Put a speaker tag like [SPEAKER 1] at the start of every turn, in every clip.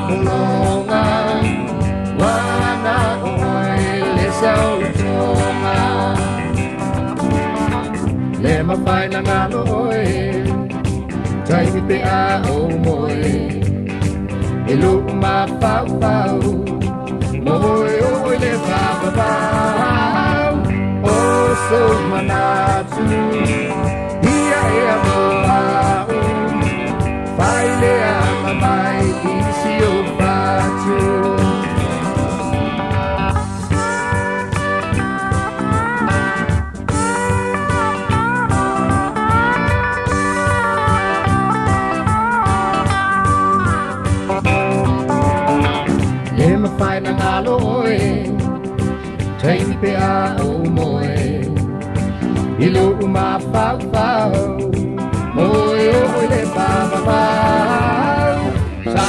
[SPEAKER 1] mulonga uanaooelesaolotoga le mawhai na ngalo oe taimi pe a o moe e luku mapau moe oe le papapau o so manatu ia e a moau whai le a mamai isi o patu Whai na ngalo oe taimi pe a o moe i luku mapau moe oe le papapau sa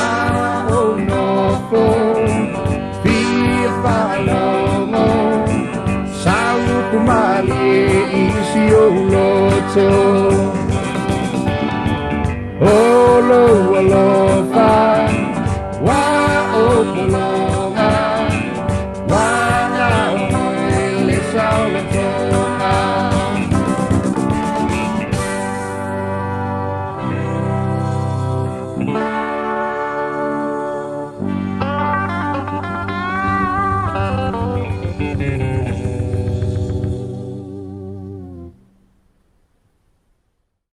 [SPEAKER 1] o nofo fia whalongo sa uku mali isi o loto olo alofa wa o polo